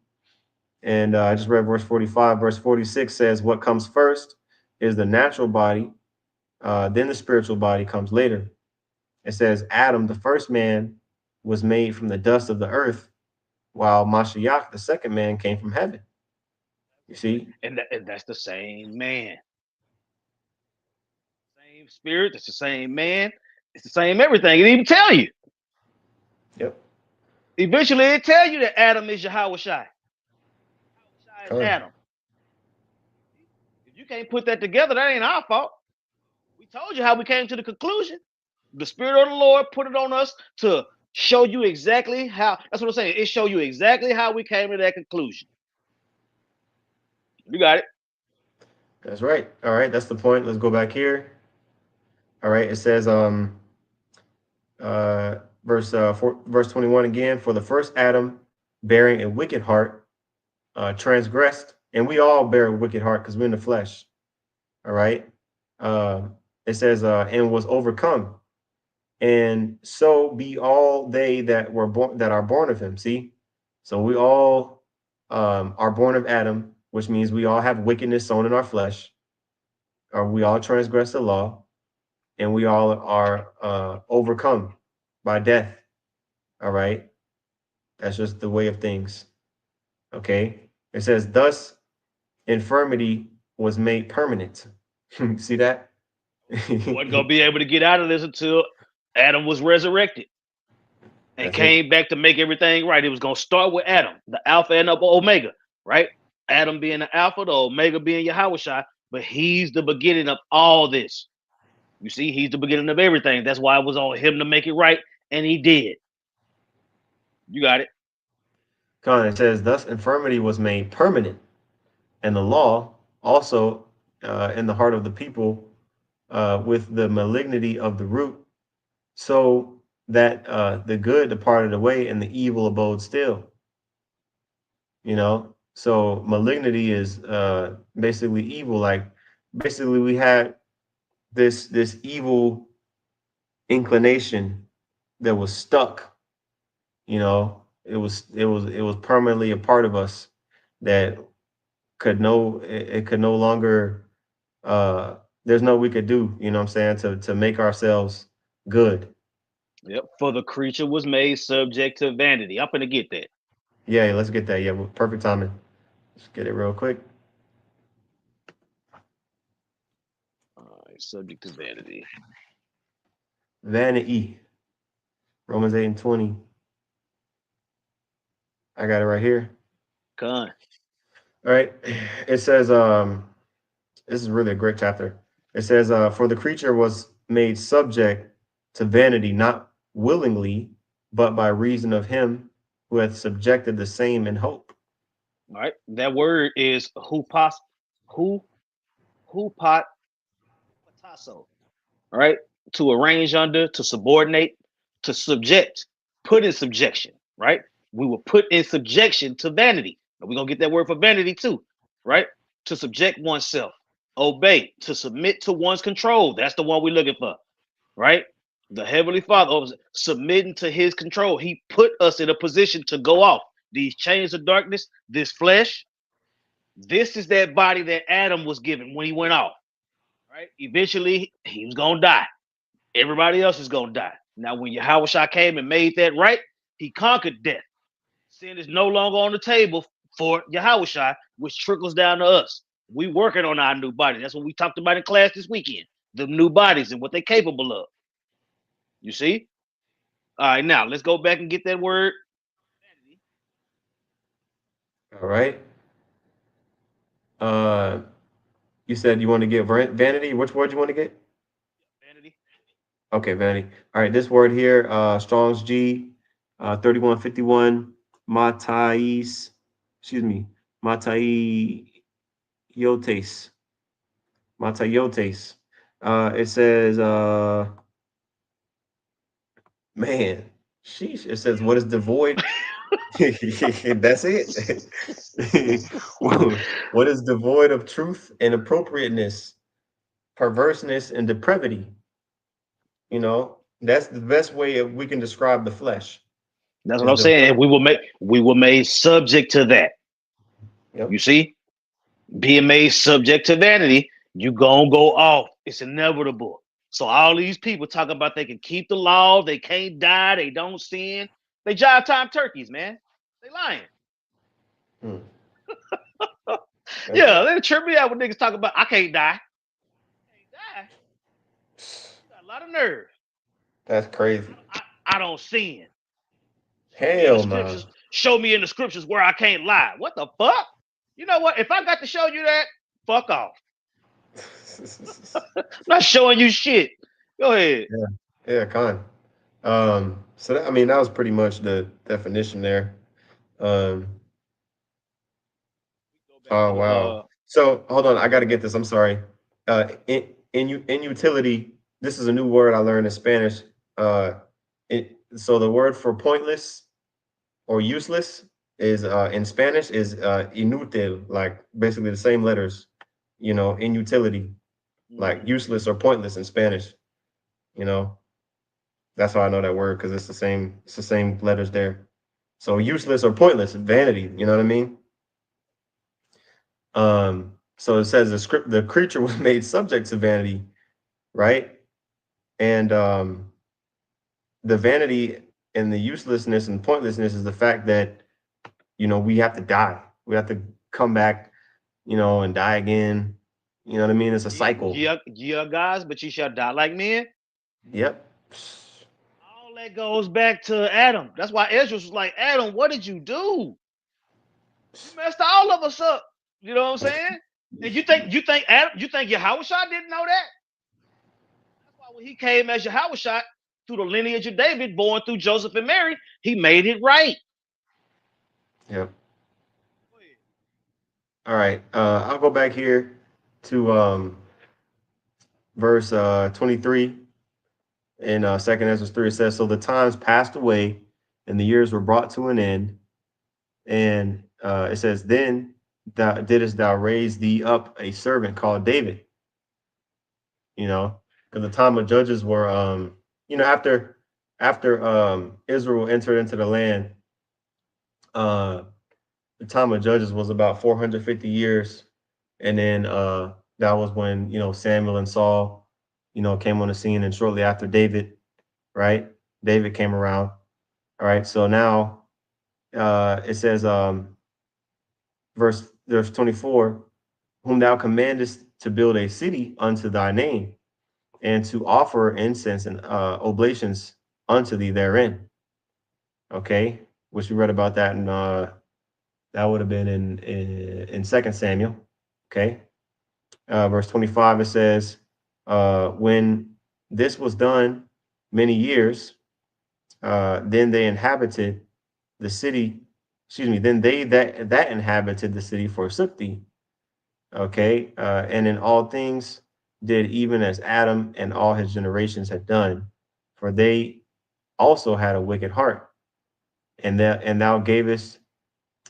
and I just read verse 45, verse 46 says, "What comes first is the natural body, then the spiritual body comes later." It says, "Adam, the first man, was made from the dust of the earth, while Mashiach, the second man, came from heaven." You see? And that's the same man, same spirit. It's the same man. It's the same everything. It even tell you. Yep. Eventually, it tell you that Adam is Yahweh Shai. Shai is Come. Adam. If you can't put that together, that ain't our fault. We told you how we came to the conclusion. The Spirit of the Lord put it on us to show you exactly how. That's what I'm saying. It show you exactly how we came to that conclusion. You got it. That's right. All right, that's the point. Let's go back here. All right, it says verse 21 again, for the first Adam bearing a wicked heart transgressed, and we all bear a wicked heart because we're in the flesh. All right. It says and was overcome, and so be all they that are born of him. See, so we all are born of Adam, which means we all have wickedness sown in our flesh, or we all transgress the law, and we all are overcome by death. All right, that's just the way of things. Okay, it says, "Thus infirmity was made permanent." See that? You wasn't gonna be able to get out of this until Adam was resurrected and That's it. came back to make everything right. It was gonna start with Adam, the Alpha and the Omega, right? Adam being the Alpha, the Omega being Yahweh Shai, but he's the beginning of all this. You see, he's the beginning of everything. That's why it was on him to make it right, and he did. You got it. Con, it says, "Thus infirmity was made permanent, and the law also in the heart of the people with the malignity of the root, so that the good departed away and the evil abode still." So malignity is basically evil. Like, basically we had this evil inclination that was stuck. It was permanently a part of us that it could no longer uh there's no we could do, what I'm saying, to make ourselves good. Yep. For the creature was made subject to vanity. I'm gonna get that. Yeah, let's get that. Yeah, perfect timing. Let's get it real quick. All right, subject to vanity. Vanity. Romans 8 and 20. I got it right here. Con. All right. It says, this is really a great chapter. It says, for the creature was made subject to vanity, not willingly, but by reason of him who hath subjected the same in hope. All right. That word is hupas hu hupat patasso. All right. To arrange under, to subordinate, to subject, put in subjection, right? We were put in subjection to vanity. And we're gonna get that word for vanity too, right? To subject oneself, obey, to submit to one's control. That's the one we're looking for, right? The Heavenly Father was submitting to his control. He put us in a position to go off. These chains of darkness, this flesh, this is that body that Adam was given when he went off. Right? Eventually, he was gonna die. Everybody else is gonna die. Now, when Yahushua came and made that right, he conquered death. Sin is no longer on the table for Yahushua, which trickles down to us. We working on our new body. That's what we talked about in class this weekend. The new bodies and what they're capable of. You see? All right, now let's go back and get that word. All right. You said you want to get vanity. Which word you want to get? Vanity. Okay, vanity. All right, this word here, Strong's G, 3151, Matais, excuse me, Mataiotes. Mataiotes. It says, man, sheesh. It says, what is devoid? That's it. What is devoid of truth and appropriateness, perverseness and depravity? You know, that's the best way we can describe the flesh. That's what Is I'm the saying. We were made subject to that. Yep. You see? Being made subject to vanity, you gonna go off. It's inevitable. So all these people talk about they can keep the law, they can't die, they don't sin. They jive time turkeys, man. They lying. Hmm. Yeah, Okay. they trip me out when niggas talk about I can't die. I can't die. You got a lot of nerve. That's crazy. I don't sin. Show me in the Hell no. scriptures. Show me in the scriptures where I can't lie. What the fuck? You know what? If I got to show you that, fuck off. I'm not showing you shit. Go ahead. Yeah, yeah, con. So that, I mean, that was pretty much the definition there. Um, Go back to oh the wow. So hold on, I got to get this. I'm sorry. Inutility. This is a new word I learned in Spanish. So the word for pointless or useless is in Spanish is inútil, like basically the same letters. You know, inutility, like useless or pointless in Spanish. You know, that's how I know that word because it's the same letters there. So useless or pointless, vanity. You know what I mean? So it says the creature was made subject to vanity, right? And the vanity and the uselessness and pointlessness is the fact that we have to die. We have to come back, and die again. You know what I mean? It's a cycle. ye are gods, but ye shall die like men. Yep. All that goes back to Adam. That's why Esdras was like, Adam, what did you do? You messed all of us up. You know what I'm saying? And you think Yahushua didn't know that? That's why when he came as Yahushua through the lineage of David, born through Joseph and Mary, he made it right. Yep. All right. I'll go back here to verse 23 in Second Esdras 3. It says, "So the times passed away, and the years were brought to an end." And it says, "Then didst thou raise thee up a servant called David." Because the time of judges were, after Israel entered into the land, uh, the time of judges was about 450 years, and then that was when Samuel and Saul, came on the scene, and shortly after David, right? David came around. All right, so now it says, verse 24, "Whom thou commandest to build a city unto thy name, and to offer incense and oblations unto thee therein." Okay, which we read about that in that would have been in Second Samuel. Okay, verse 25 it says, "When this was done many years, then they inhabited the city. Excuse me. Then they that inhabited the city forsook thee." Okay, and in all things did even as Adam and all his generations had done, for they also had a wicked heart, and thou gavest,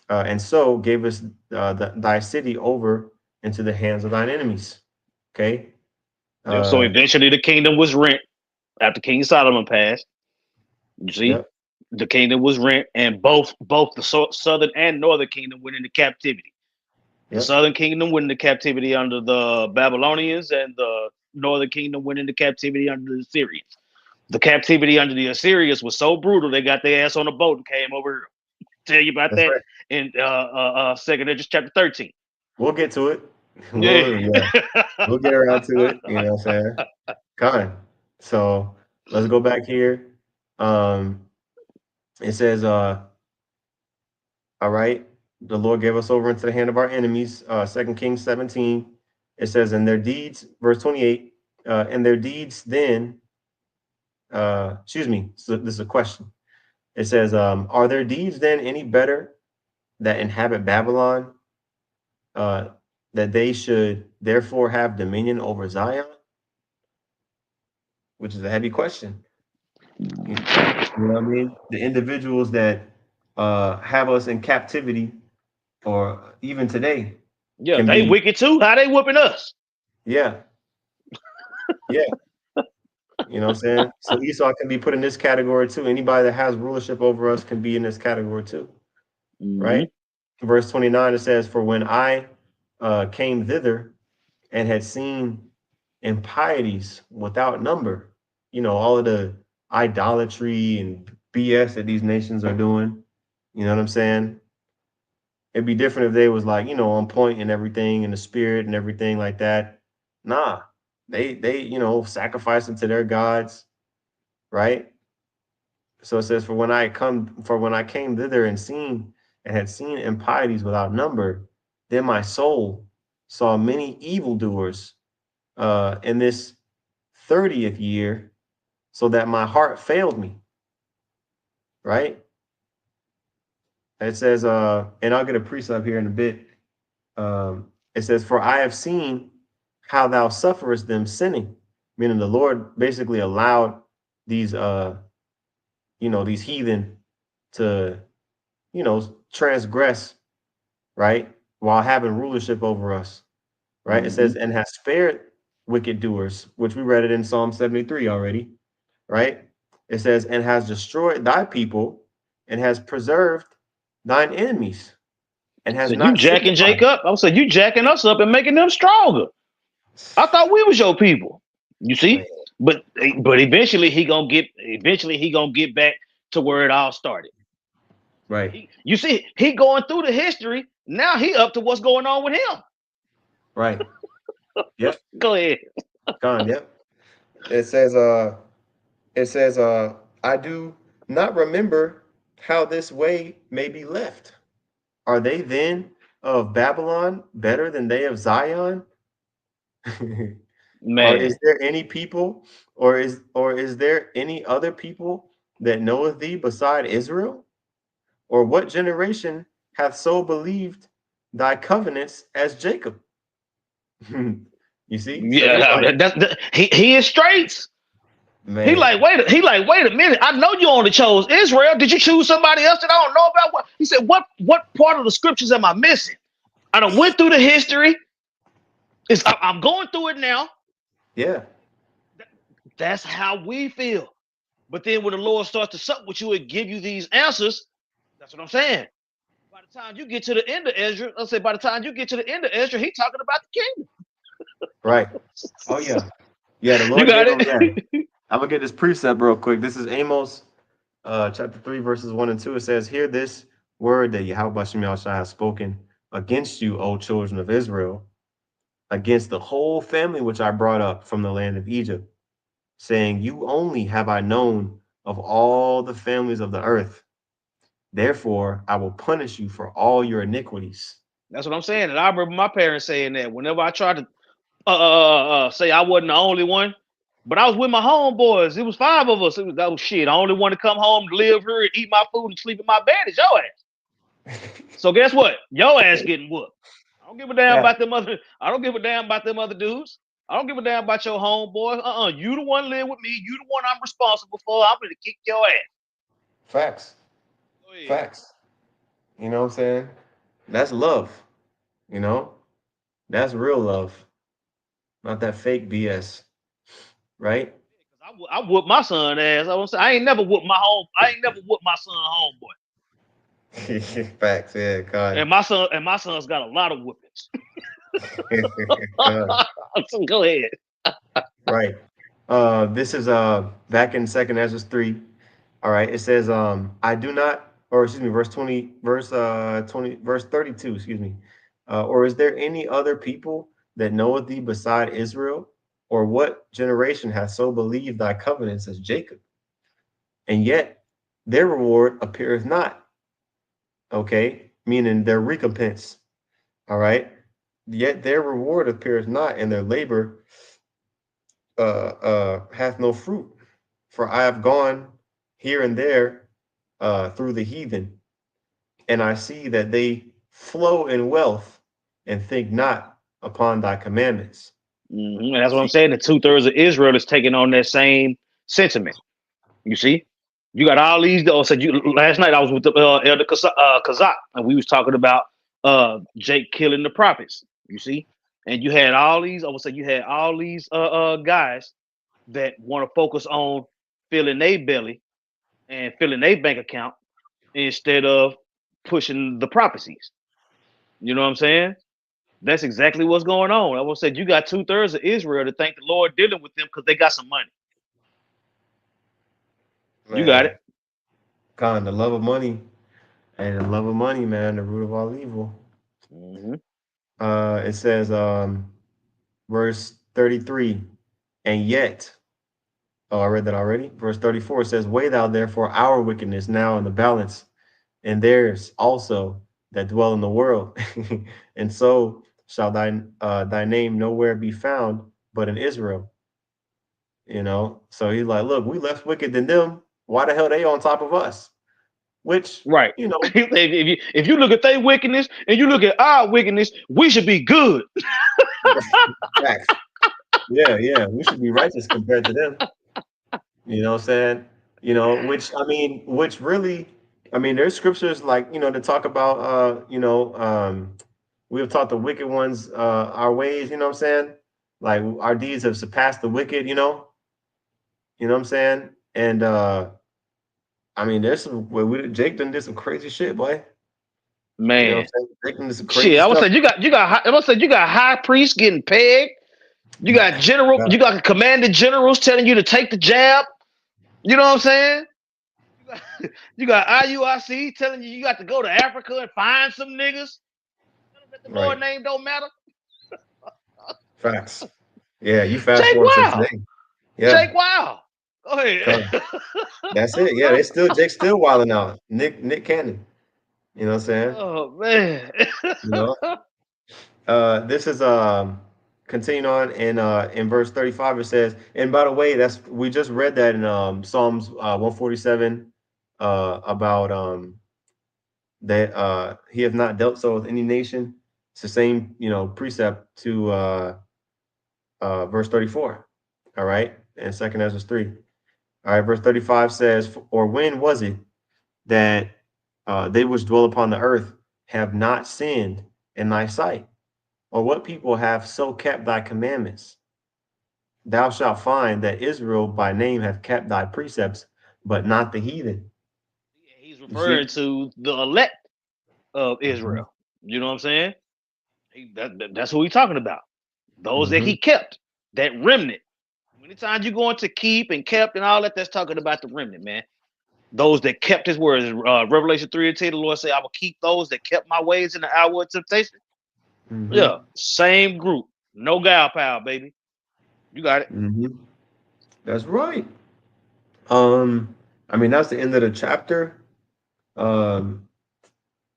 and so gavest thy city over into the hands of thine enemies. Okay, Yeah, so uh, eventually the kingdom was rent. after King Solomon passed. You see, Yep. the kingdom was rent, and both the southern and northern kingdom went into captivity. The Yep. southern kingdom went into captivity under the Babylonians, and the northern kingdom went into captivity under the Assyrians. The captivity under the Assyrians was so brutal, they got their ass on a boat and came over here. Tell you about That's that right. in Second Esdras chapter 13. We'll get to it. Yeah. We'll get around to it. You know what I'm saying? Kind. So let's go back here. Um, it says, all right, the Lord gave us over into the hand of our enemies. 2 Kings 17. It says, and their deeds, verse 28, and their deeds then, excuse me, so this is a question. It says, are their deeds then any better that inhabit Babylon, uh, that they should therefore have dominion over Zion? Which is a heavy question. You know what I mean? The individuals that have us in captivity, or even today, Yeah, can they be, wicked too. How they whooping us? yeah, yeah. You know what I'm saying? So Esau can be put in this category too. Anybody that has rulership over us can be in this category too, Mm-hmm. right? Verse 29, it says, for when I came thither and had seen impieties without number, all of the idolatry and BS that these nations are doing, you know what I'm saying? It'd be different if they was like, on point and everything and the spirit and everything like that. Nah, they sacrificing to their gods, right? So it says, for when I came thither and had seen impieties without number, then my soul saw many evildoers in this 30th year, so that my heart failed me, right? It says, and I'll get a precept here in a bit. It says, for I have seen how thou sufferest them sinning, meaning the Lord basically allowed these these heathen to, transgress, right? While having rulership over us, right? It Mm-hmm. says, and has spared wicked doers, which we read it in Psalm 73 already, right? It says, and has destroyed thy people and has preserved thine enemies and has So you not jacking signified. Jacob? I was saying you jacking us up and making them stronger. I thought we was your people. You Man, see, but eventually he gonna get back to where it all started. right, You see, he going through the history now. He up to what's going on with him. right. Yep, Go ahead. gone, yep. It says, I do not remember how this way may be left. Are they then of Babylon better than they of Zion? Or is Man, there any people, or is there any other people that knoweth thee beside Israel? Or what generation hath so believed thy covenants as Jacob? You see? So just yeah, like, he is straight. man, He like, wait a minute. I know you only chose Israel. Did you choose somebody else that I don't know about? What he said, what part of the scriptures am I missing? I done went through the history. I'm going through it now. yeah, That's how we feel. But then when the Lord starts to sup with you and give you these answers, that's what I'm saying. By the time you get to the end of Ezra, let's say by the time you get to the end of Ezra, he's talking about the kingdom. right. Oh yeah. Yeah, the You Lord gave got him, yeah. it? I'm gonna get this precept real quick. This is Amos chapter 3, verses 1 and 2. It says, hear this word that Yahweh Shem Yahushua has spoken against you, O children of Israel, against the whole family which I brought up from the land of Egypt, saying, you only have I known of all the families of the earth. Therefore, I will punish you for all your iniquities. That's what I'm saying. And I remember my parents saying that whenever I tried to say I wasn't the only one, but I was with my homeboys. It was five of us. It was that was shit. I only want to come home, live here, and eat my food, and sleep in my bed is your ass. So guess what? Your ass getting whooped. I don't give a damn Yeah, about them other. I don't give a damn about them other dudes. I don't give a damn about your homeboys. You the one live with me. You the one I'm responsible for. I'm gonna kick your ass. facts, Go ahead. facts. You know what I'm saying? That's love, you know? That's real love, not that fake BS, right? I whoop my son ass. I was say I ain't never whooped my home. I ain't never whooped my son homeboy. Facts, yeah, God. And my son's got a lot of whoopings. God. So go ahead. Right. This is back in second Ezra 3. All right. It says, I do not, or excuse me, verse 20, verse 32, excuse me. Or is there any other people that knoweth thee beside Israel? Or what generation hath so believed thy covenants as Jacob? And yet their reward appeareth not. Okay, meaning their recompense. All right. Yet their reward appears not, and their labor hath no fruit. For I have gone here and there through the heathen, and I see that they flow in wealth and think not upon thy commandments. And that's what I'm See, saying. The 2/3 of Israel is taking on that same sentiment. You see, you got all these. Said you last night. I was with the elder Kazak, and we was talking about Jake killing the prophets. You see, and you had all these. I would say you had all these guys that want to focus on filling their belly and filling their bank account instead of pushing the prophecies. You know what I'm saying? That's exactly what's going on. I will say you got 2/3 of Israel to thank the Lord dealing with them because they got some money. You got man, it. God, the love of money and the love of money, man, the root of all evil. Mm-hmm. It says, verse 33, and yet, oh, I read that already. Verse 34 says, weigh thou therefore our wickedness now in the balance, and theirs also that dwell in the world. And so shall thy name nowhere be found but in Israel. You know, so he's like, look, we less wicked than them. Why the hell they on top of us? Which, Right. you know, if you look at their wickedness and you look at our wickedness, we should be good. facts. Yeah, yeah, we should be righteous compared to them. You know what I'm saying? You know, which I mean, which really, I mean, there's scriptures like, to talk about we have taught the wicked ones our ways, you know what I'm saying? Like our deeds have surpassed the wicked, you know what I'm saying? And I mean, there's some Jake done did some crazy shit, boy. You know what Man, I'm saying? Jake done did some shit. crazy I would stuff. say I would say you got high priests getting pegged. You got Yeah, you got commanded generals telling you to take the jab. You know what I'm saying? You got, you got IUIC telling you got to go to Africa and find some niggas. Tell them that the Lord right. name don't matter. Facts. Yeah, you fast Jake forward to Wow. today. Yeah, Jake Wow. Go ahead. come. That's it. Yeah, they still Jake's still wilding out. Nick Cannon. You know what I'm saying? Oh man. You know, this is continuing on in verse 35. It says, and by the way, that's we just read that in Psalms 147 about that he has not dealt so with any nation. It's the same precept to verse 34. All right, and second Ezra 3. All right, verse 35 says, or when was it that they which dwell upon the earth have not sinned in thy sight? Or what people have so kept thy commandments? Thou shalt find that Israel by name hath kept thy precepts, but not the heathen. He's You see? referring to the elect of Hmm. Israel. You know what I'm saying? That's who he's talking about. Those that Hmm. he kept, that remnant. Anytime you go into keep and kept and all that, that's talking about the remnant, man. Those that kept his words. Revelation 3:10, the Lord said, I will keep those that kept my ways in the hour of temptation. Hmm. Yeah, same group. No gal pal, baby. You got it. Hmm. That's right. Um, I mean that's the end of the chapter. Um,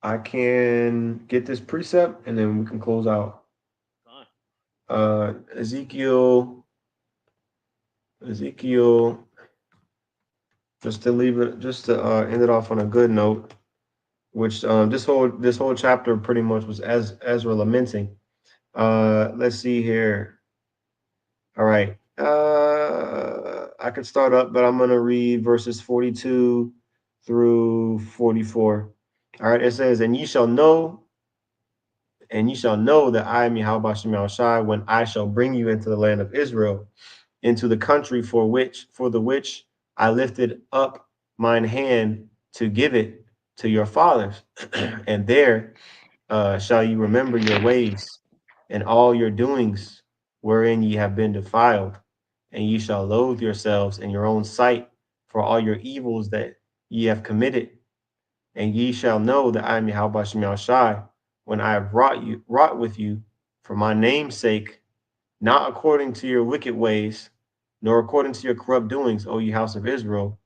I can get this precept and then we can close out. Ezekiel, Ezekiel, just to end it off on a good note, which this whole chapter pretty much was as Ezra lamenting. Let's see here. All right. I could start up, but I'm gonna read verses 42 through 44. All right, it says, and ye shall know that I am Yahweh Shem Shai when I shall bring you into the land of Israel, into the country for the which I lifted up mine hand to give it to your fathers, and there shall you remember your ways and all your doings wherein ye have been defiled, and ye shall loathe yourselves in your own sight for all your evils that ye have committed. And ye shall know that I am Yahweh Shem Shai, when I have wrought with you for my name's sake, not according to your wicked ways, nor according to your corrupt doings, O ye house of Israel,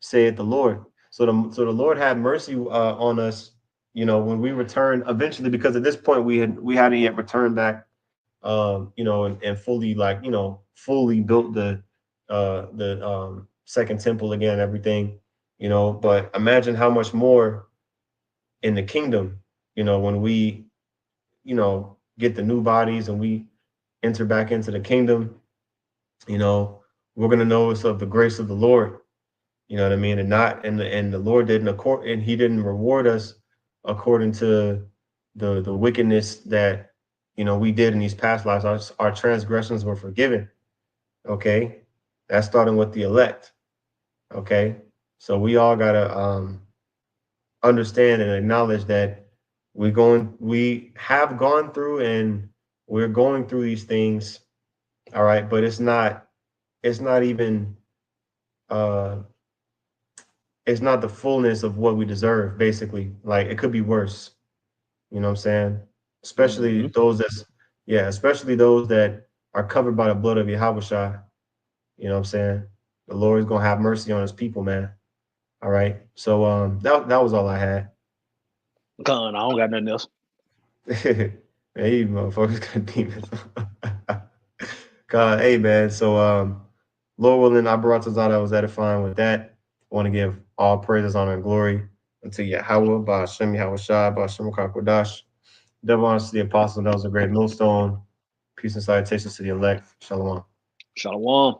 saith the Lord. So the Lord had mercy on us, when we returned eventually, because at this point we hadn't yet returned back, and fully, like, fully built the second temple again, and everything, But imagine how much more in the kingdom, when we, get the new bodies and we enter back into the kingdom, you know, we're gonna know it's of the grace of the Lord. You know what I mean? And the Lord didn't accord, and He didn't reward us according to the wickedness that we did in these past lives. Our transgressions were forgiven. Okay, that's starting with the elect. Okay, so we all gotta understand and acknowledge that we have gone through and we're going through these things. All right, but it's not even uh it's not the fullness of what we deserve, basically. Like, it could be worse. You know what I'm saying? Especially Hmm. those that's yeah, especially those that are covered by the blood of Yahweh. You know what I'm saying? The Lord is gonna have mercy on his people, man. All right. So that was all I had. Con, I don't got nothing else. Man, you motherfuckers got demons. God, hey man. So Lord willing, I brought us out. I was edifying with that. I want to give all praises, honor, and glory unto Yahweh, by Hashem Yahweh Shai, by Hashem Kakwadash. Double honors to the apostle, that was a great millstone. Peace and salutations to the elect. Shalom. Shalom.